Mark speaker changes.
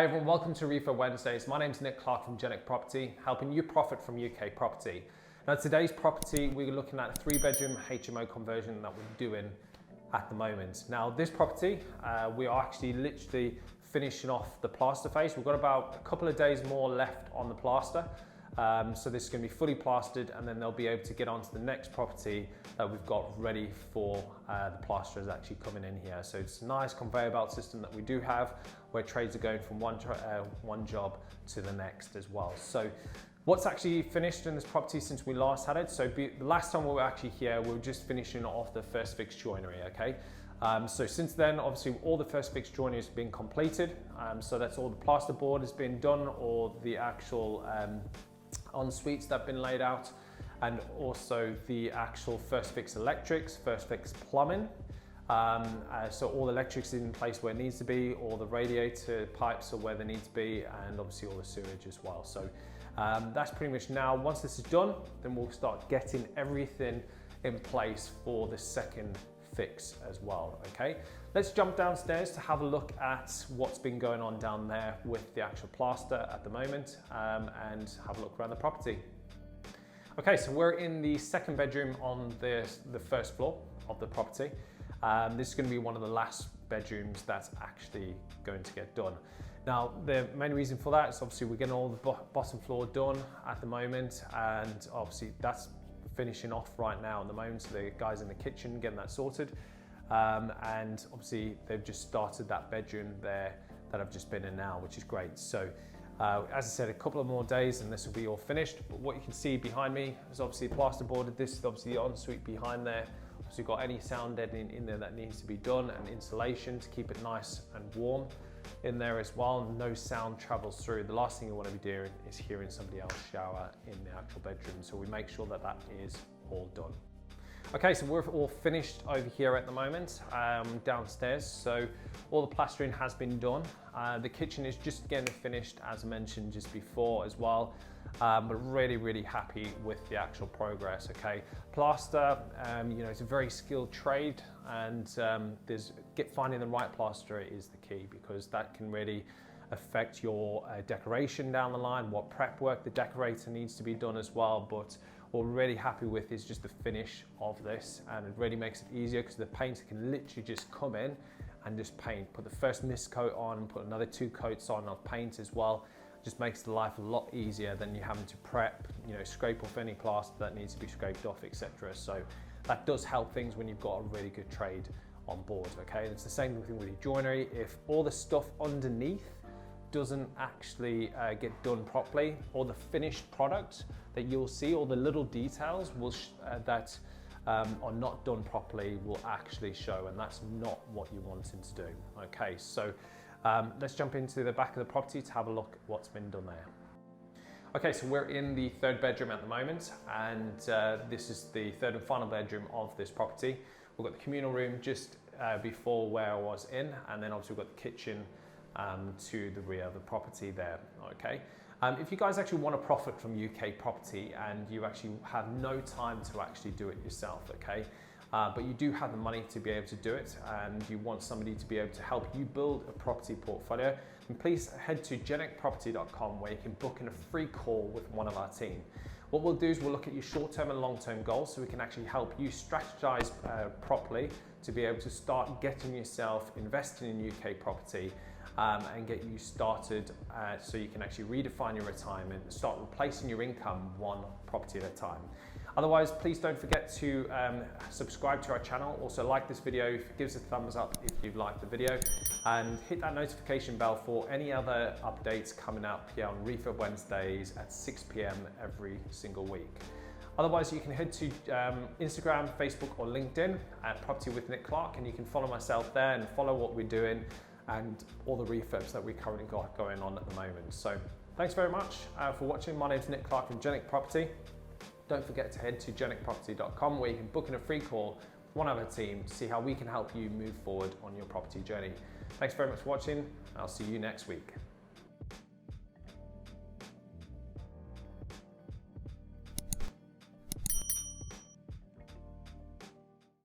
Speaker 1: Hi everyone, welcome to Refurb Wednesdays. My name's Nic Clark from Jenic Property, helping you profit from UK property. Now today's property, we're looking at a 3-bedroom HMO conversion that we're doing at the moment. Now this property, we are actually literally finishing off the plaster phase. We've got about a couple of days more left on the plaster. So this is going to be fully plastered, and then they'll be able to get on to the next property that we've got ready for the plasterers actually coming in here. So it's a nice conveyor belt system that we do have, where trades are going from one job to the next as well. So what's actually finished in this property since we last had it? So the last time we were actually here, we were just finishing off the first fix joinery, okay? So since then, obviously all the first fix joinery has been completed. So that's all the plasterboard has been done, or the actual en-suites that have been laid out, and also the actual first fix electrics, first fix plumbing. So all the electrics in place where it needs to be, all the radiator pipes are where they need to be, and obviously all the sewage as well. So that's pretty much now. Once this is done, then we'll start getting everything in place for the second fix as well, okay? Let's jump downstairs to have a look at what's been going on down there with the actual plaster at the moment, and have a look around the property. Okay, so we're in the second bedroom on the first floor of the property. This is going to be one of the last bedrooms that's actually going to get done. Now, the main reason for that is obviously we're getting all the bottom floor done at the moment, and obviously that's finishing off right now at the moment. So the guys in the kitchen getting that sorted, and obviously they've just started that bedroom there that I've just been in now, which is great. So as I said, a couple of more days and this will be all finished. But what you can see behind me is obviously plasterboarded. This is obviously the ensuite behind there. So you've got any sound deadening in there that needs to be done, and insulation to keep it nice and warm in there as well. No sound travels through. The last thing you want to be doing is hearing somebody else shower in the actual bedroom. So we make sure that that is all done. Okay, so we're all finished over here at the moment, downstairs. So all the plastering has been done. The kitchen is just getting finished, as I mentioned just before as well. But really happy with the actual progress, okay? Plaster, you know, it's a very skilled trade, and finding the right plasterer is the key, because that can really affect your decoration down the line, what prep work the decorator needs to be done as well. But what we're really happy with is just the finish of this, and it really makes it easier because the painter can literally just come in and just paint, put the first mist coat on, put another 2 coats on of paint as well. Just makes the life a lot easier than you having to prep, you know, scrape off any plaster that needs to be scraped off, etc. So that does help things when you've got a really good trade on board, okay? And it's the same thing with your joinery. If all the stuff underneath doesn't actually get done properly, or the finished product that you'll see, all the little details that are not done properly will actually show, and that's not what you're wanting to do, okay? So let's jump into the back of the property to have a look at what's been done there. Okay, so we're in the 3rd bedroom at the moment, and this is the 3rd and final bedroom of this property. We've got the communal room just before where I was in, and then obviously we've got the kitchen to the rear of the property there, okay? If you guys actually want to profit from UK property and you actually have no time to actually do it yourself, okay? But you do have the money to be able to do it, and you want somebody to be able to help you build a property portfolio, then please head to jenicproperty.com, where you can book in a free call with one of our team. What we'll do is we'll look at your short-term and long-term goals, so we can actually help you strategize properly to be able to start getting yourself investing in UK property, and get you started so you can actually redefine your retirement and start replacing your income one property at a time. Otherwise, please don't forget to subscribe to our channel. Also like this video, give us a thumbs up if you've liked the video, and hit that notification bell for any other updates coming up here on Refurb Wednesdays at 6 p.m. every single week. Otherwise, you can head to Instagram, Facebook, or LinkedIn at Property with Nic Clark, and you can follow myself there and follow what we're doing and all the refurbs that we currently got going on at the moment. So thanks very much for watching. My name's Nic Clark from Jenic Property. Don't forget to head to jenicproperty.com, where you can book in a free call with one of our team to see how we can help you move forward on your property journey. Thanks very much for watching. I'll see you next week.